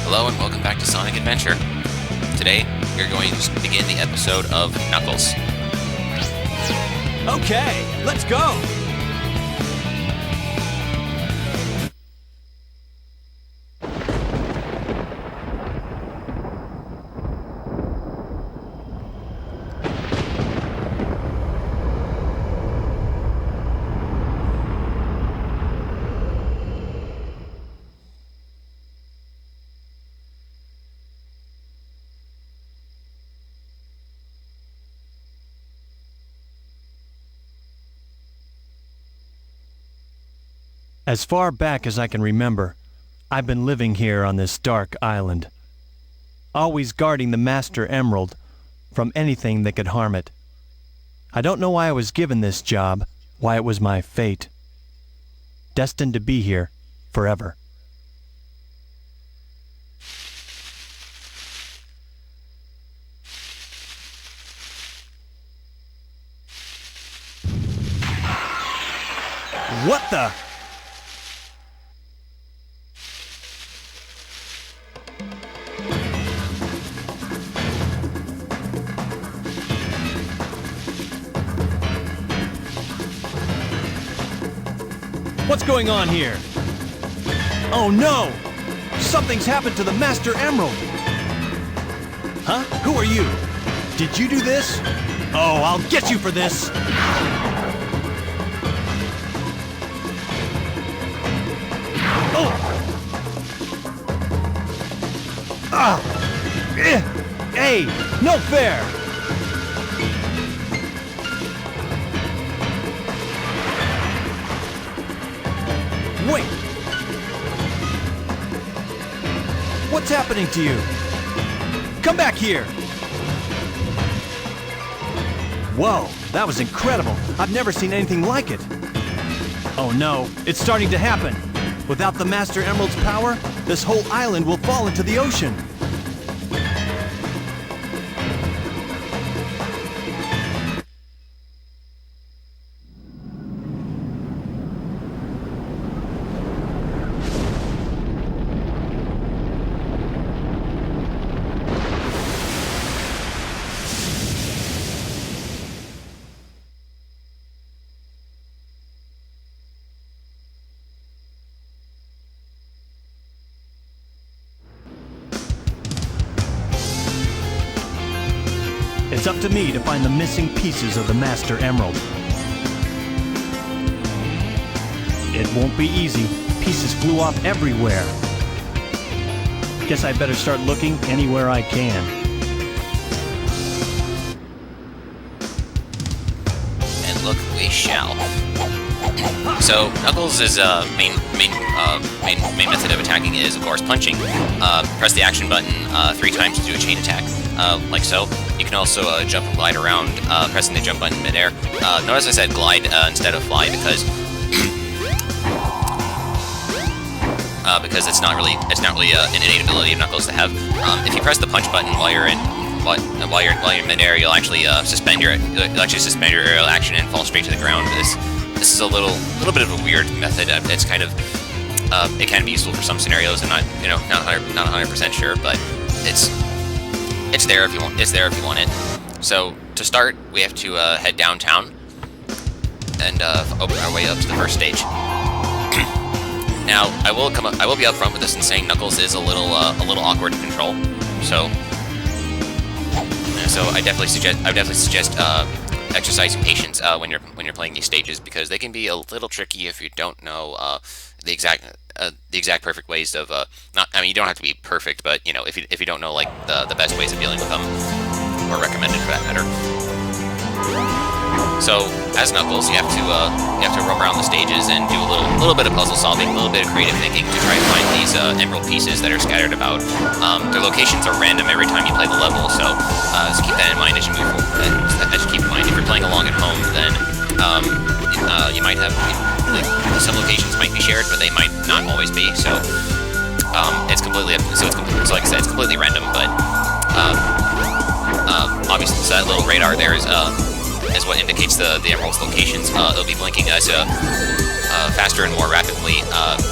Hello and welcome back to Sonic Adventure. Today, we're going to begin the episode of Knuckles. Okay, let's go! As far back as I can remember, I've been living here on this dark island, always guarding the Master Emerald from anything that could harm it. I don't know why I was given this job, why it was my fate. Destined to be here forever. What the? What's going on here? Oh no! Something's happened to the Master Emerald! Huh? Who are you? Did you do this? Oh, I'll get you for this! Oh! Ah! Hey! No fair! Wait! What's happening to you? Come back here! Whoa, that was incredible. I've never seen anything like it. Oh no, it's starting to happen. Without the Master Emerald's power, this whole island will fall into the ocean. It's up to me to find the missing pieces of the Master Emerald. It won't be easy. Pieces flew off everywhere. Guess I better start looking anywhere I can. And look, we shall. So, Knuckles' main method of attacking is, of course, punching. Press the action button 3 times to do a chain attack, like so. You can also jump and glide around, pressing the jump button in midair. Notice I said glide instead of fly because it's not really an innate ability of Knuckles to have. If you press the punch button while you're in midair, you'll actually suspend your aerial action and fall straight to the ground. This is a little bit of a weird method. It's kind of it can be useful for some scenarios. I'm not 100% sure, but it's there if you want. It's there if you want it. So to start, we have to head downtown and open our way up to the first stage. Now, I will be upfront with this and saying Knuckles is a little awkward to control. So I definitely suggest exercising patience when you're playing these stages, because they can be a little tricky if you don't know the exact perfect ways of you don't have to be perfect, but if you don't know like the best ways of dealing with them, or recommended for that matter. So as Knuckles, you have to roam around the stages and do a little bit of puzzle solving, a little bit of creative thinking to try to find these emerald pieces that are scattered about. Their locations are random every time you play the level, so just keep that in mind as you move forward. Keep in mind if you're playing along at home, then you might have some locations might be shared, but they might not always be. So it's completely so like I said, it's completely random, but obviously, so that little radar there is what indicates the emerald's locations. It'll be blinking as faster and more rapidly,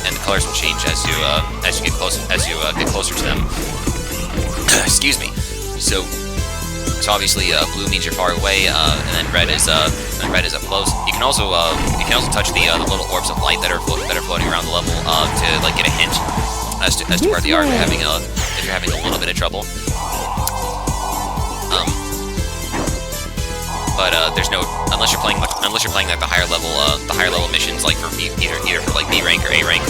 and the colors will change as you get closer to them. Excuse me. So obviously blue means you're far away, and then red is up close. You can also touch the little orbs of light that are floating around the level to like get a hint as to where they are if you're having a little bit of trouble. But there's no unless you're playing like the higher level missions like for either for like B rank or A rank.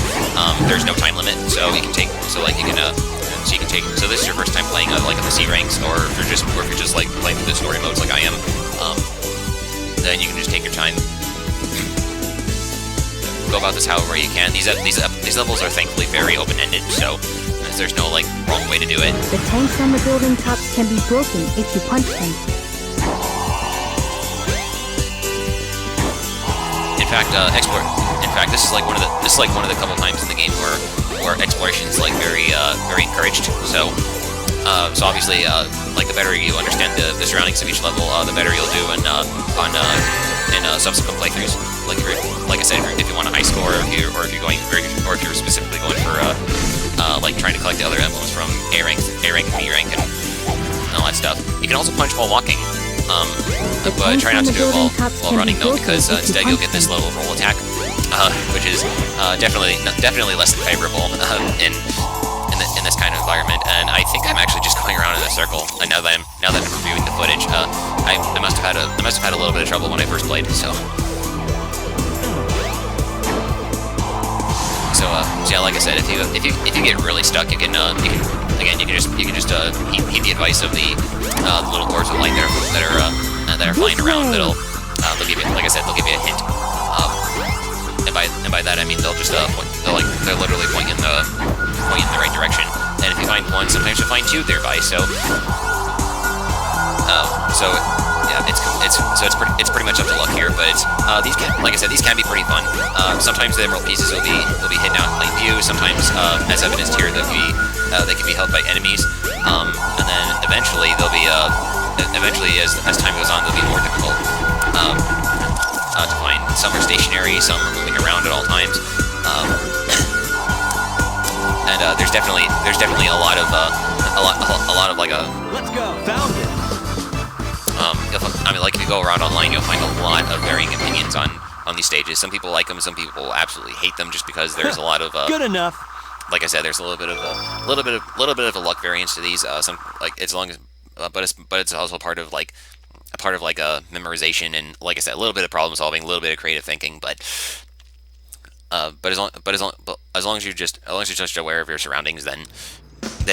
There's no time limit, so you can take So this is your first time playing like on the C ranks, or if you're just like playing through the story modes like I am, then you can just take your time. Go about this however you can. These levels are thankfully very open-ended, so there's no like wrong way to do it. The tanks on the building tops can be broken if you punch them. In fact, this is like one of the couple times in the game where exploration is like very encouraged. So obviously, like the better you understand the surroundings of each level, the better you'll do in subsequent playthroughs. Like I said, if you want a high score, or if you're specifically going for like trying to collect the other emblems from A rank, and B rank, and all that stuff. You can also punch while walking. But try not to do it while running though, because instead you'll get this little roll attack, which is definitely less than favorable in this kind of environment. And I think I'm actually just going around in a circle. And now that I'm reviewing the footage, I must have had a little bit of trouble when I first played. So yeah, like I said, if you get really stuck, you can just heed the advice of the little orbs of light that are flying around. They'll give you, like I said, they'll give you a hint. And by that I mean they'll literally point in the right direction. And if you find one, sometimes you'll find two thereby. Yeah, it's pretty much up to luck here. But these can be pretty fun. Sometimes the emerald pieces will be hidden out in plain view. Sometimes, as evidenced here, they can be held by enemies. And then eventually as time goes on, they'll be more difficult to find. Some are stationary, some are moving around at all times. And there's definitely a lot of like a. Let's go. Found it. Like if you go around online, you'll find a lot of varying opinions on these stages. Some people like them, some people absolutely hate them, just because there's a lot of good enough. Like I said, there's a little bit of a luck variance to these. But it's also part of like a memorization, and like I said, a little bit of problem solving, a little bit of creative thinking. But as long as you're just aware of your surroundings, then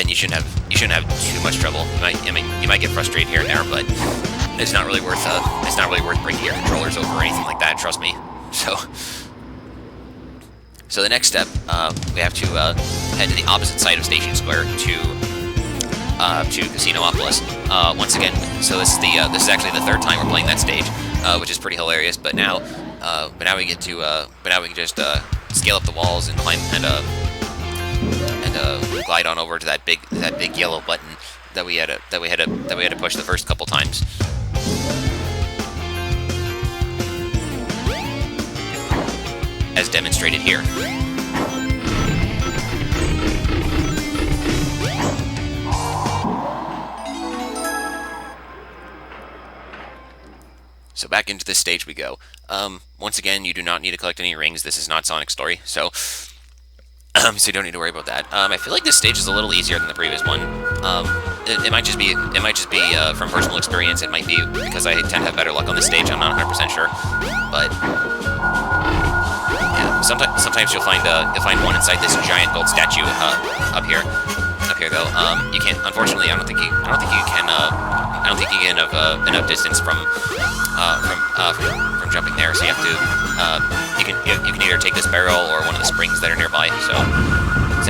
you shouldn't have too much trouble. You might get frustrated here and there, but it's not really worth breaking your controllers over or anything like that. Trust me. So the next step, we have to head to the opposite side of Station Square to Casinopolis once again. So this is actually the third time we're playing that stage, which is pretty hilarious. But now we can just scale up the walls and climb and glide on over to that big yellow button that we had to push the first couple times. As demonstrated here. So back into this stage we go. Once again, you do not need to collect any rings. This is not Sonic's story, so you don't need to worry about that. I feel like this stage is a little easier than the previous one. It might just be from personal experience. It might be because I tend to have better luck on this stage. I'm not 100% sure, but yeah. Sometimes you'll find one inside this giant gold statue up here though. You can't. Unfortunately, I don't think you can have enough distance from jumping there. So you have to. You can either take this barrel or one of the springs that are nearby. So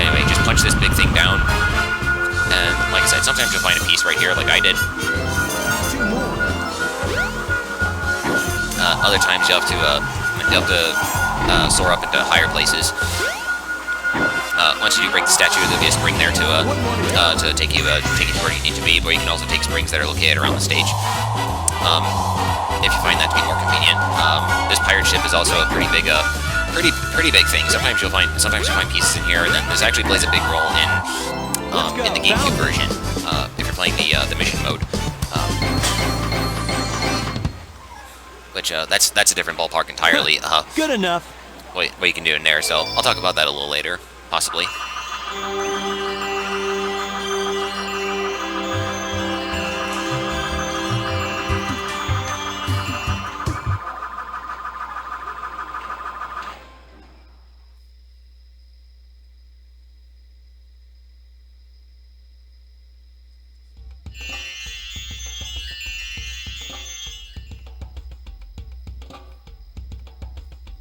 anyway, just punch this big thing down, and like I said, sometimes you'll find a piece right here, like I did. Other times you'll have to soar up into higher places. Once you do break the statue, there'll be a spring there to take you to where you need to be, but you can also take springs that are located around the stage. If you find that to be more convenient. This pirate ship is also a pretty big pretty big thing. Sometimes you'll find pieces in here, and then this actually plays a big role in the GameCube version if you're playing the mission mode. Which that's a different ballpark entirely. Good enough. What you can do in there. So I'll talk about that a little later, possibly.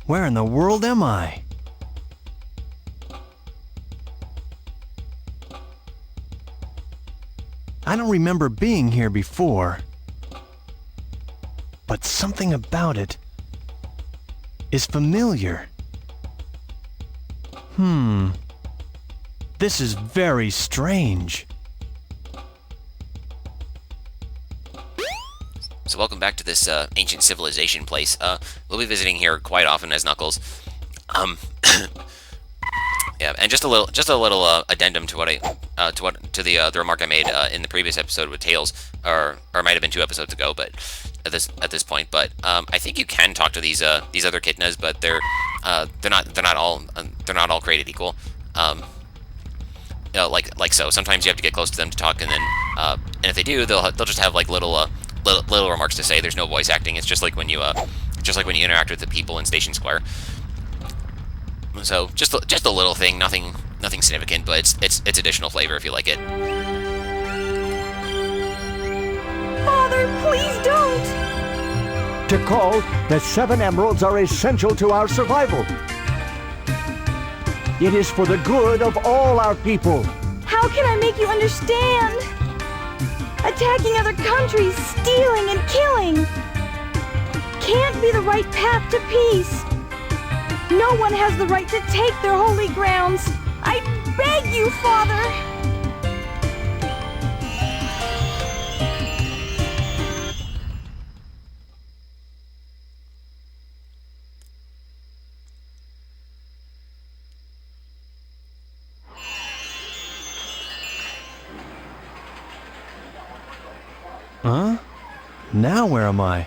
Where in the world am I? I don't remember being here before, but something about it is familiar. This is very strange. So welcome back to this ancient civilization place. We'll be visiting here quite often as Knuckles. Yeah, and just a little addendum to what the remark I made in the previous episode with Tails, or it might have been 2 episodes ago, but at this point. But I think you can talk to these other Echidnas, but they're not all created equal. You know, like so. Sometimes you have to get close to them to talk, and then and if they do, they'll just have like little remarks to say. There's no voice acting. It's just like when you interact with the people in Station Square. So just a little thing, nothing significant, but it's additional flavor if you like it. Father, please don't! Tickle, the 7 emeralds are essential to our survival. It is for the good of all our people. How can I make you understand? Attacking other countries, stealing and killing can't be the right path to peace. No one has the right to take their holy grounds. I beg you, Father! Huh? Now where am I?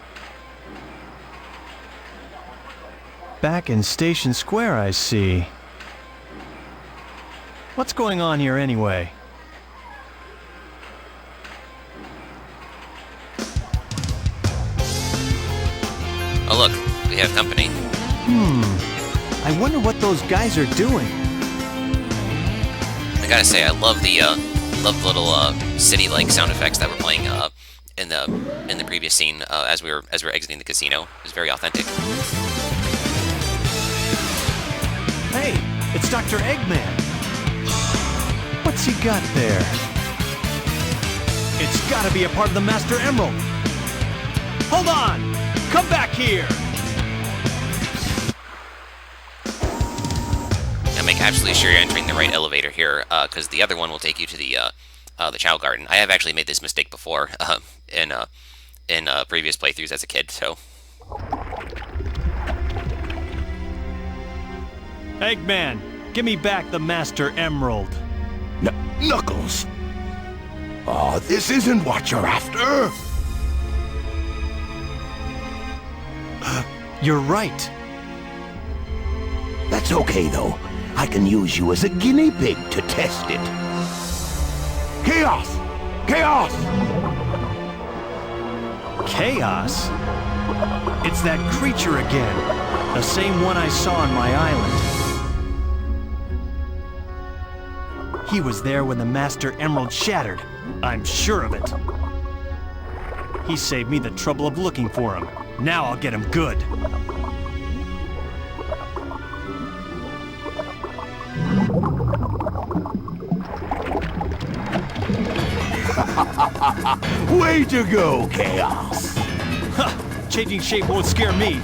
Back in Station Square, I see. What's going on here anyway? Oh look, we have company. I wonder what those guys are doing. I gotta say, I love the little city-like sound effects that were playing in the previous scene as we were exiting the casino. It was very authentic. Hey, it's Dr. Eggman. What's he got there? It's gotta be a part of the Master Emerald. Hold on! Come back here! Now make absolutely sure you're entering the right elevator here, because the other one will take you to the Chow Garden. I have actually made this mistake before in previous playthroughs as a kid, so... Eggman, give me back the Master Emerald. Knuckles! Oh, this isn't what you're after! You're right. That's okay, though. I can use you as a guinea pig to test it. Chaos! Chaos! Chaos? It's that creature again. The same one I saw on my island. He was there when the Master Emerald shattered. I'm sure of it. He saved me the trouble of looking for him. Now I'll get him good. Way to go, Chaos! Ha! Changing shape won't scare me.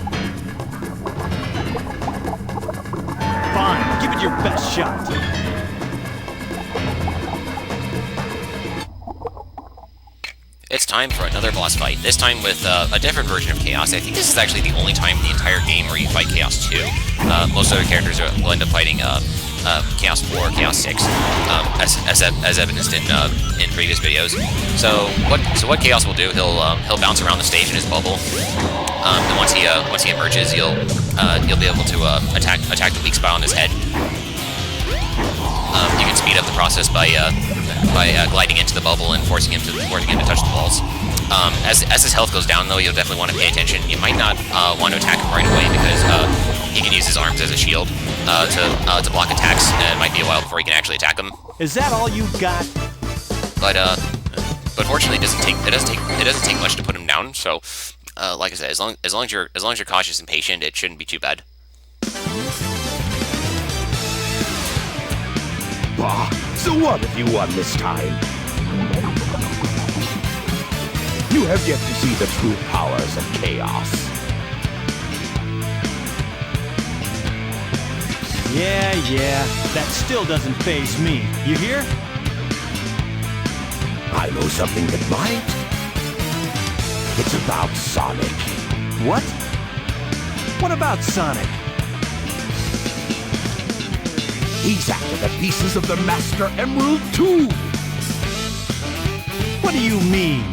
Fine, give it your best shot. time for another boss fight, this time with a different version of Chaos. I think this is actually the only time in the entire game where you fight Chaos 2. Most other characters will end up fighting Chaos 4, Chaos 6, as evidenced in previous videos. So what Chaos will do, he'll bounce around the stage in his bubble. And once he emerges, you'll be able to attack the weak spot on his head. You can speed up the process by gliding into the bubble and forcing him to touch the walls. As his health goes down, though, you'll definitely want to pay attention. You might not want to attack him right away because he can use his arms as a shield to block attacks, and it might be a while before you can actually attack him. Is that all you got? But fortunately, it doesn't take much to put him down. So, like I said, as long as you're cautious and patient, it shouldn't be too bad. Bah, so what if you won this time? You have yet to see the true powers of Chaos. Yeah, that still doesn't faze me. You hear? I know something that might. It's about Sonic. What? What about Sonic? He's after the pieces of the Master Emerald too! What do you mean?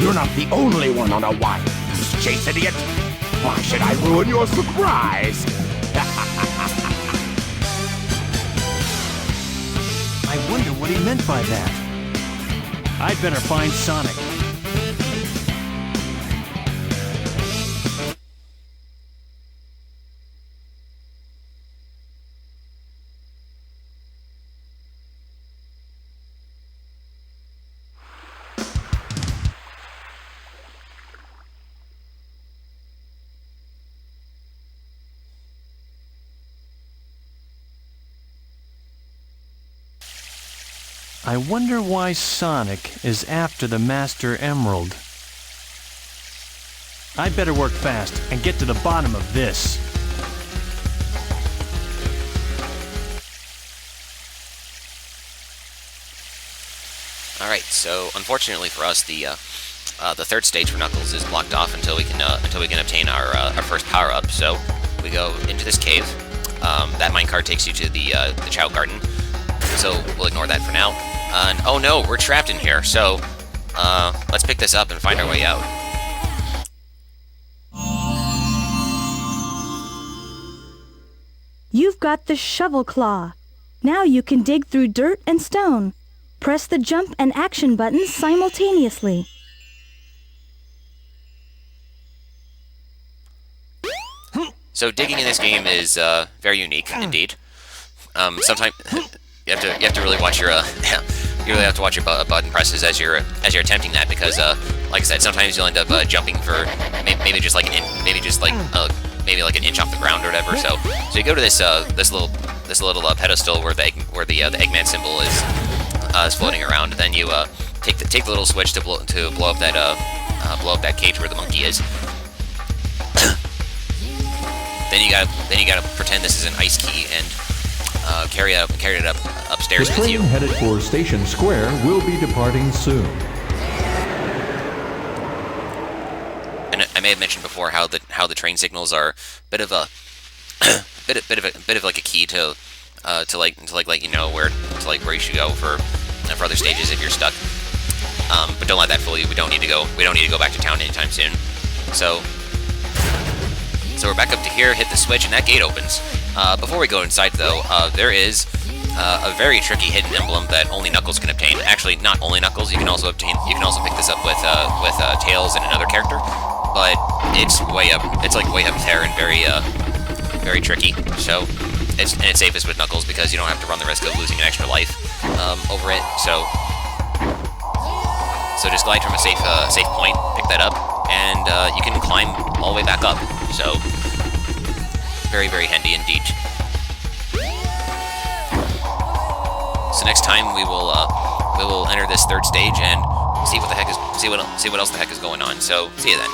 You're not the only one on a wild goose chase, idiot! Why should I ruin your surprise? I wonder what he meant by that. I'd better find Sonic. I wonder why Sonic is after the Master Emerald. I'd better work fast and get to the bottom of this. Alright, so unfortunately for us, the third stage for Knuckles is blocked off until we can obtain our first power up. So we go into this cave. That minecart takes you to the Chow Garden. So we'll ignore that for now. And oh no, we're trapped in here. So let's pick this up and find our way out. You've got the shovel claw. Now you can dig through dirt and stone. Press the jump and action buttons simultaneously. So digging in this game is very unique indeed. Sometimes you have to really watch your you really have to watch your button presses as you're attempting that, because like I said, sometimes you'll end up jumping for maybe just like an inch off the ground or whatever. So you go to this little pedestal where the Eggman symbol is floating around. Then you take the little switch to blow up that cage where the monkey is. Then you gotta pretend this is an ice key and carry it up upstairs with you. The train headed for Station Square will be departing soon. And I may have mentioned before how the train signals are a bit of a bit of like a key to let you know where you should go for other stages if you're stuck. But don't let that fool you. We don't need to go back to town anytime soon. So we're back up to here, hit the switch, and that gate opens. Before we go inside, though, there is a very tricky hidden emblem that only Knuckles can obtain. Actually, not only Knuckles. You can also pick this up with Tails and another character. But it's way up. It's like way up there and very tricky. So it's safest with Knuckles because you don't have to run the risk of losing an extra life over it. So just glide from a safe point, pick that up, and you can climb all the way back up. So very, very handy indeed. So next time we will enter this third stage and see what else the heck is going on. So see you then.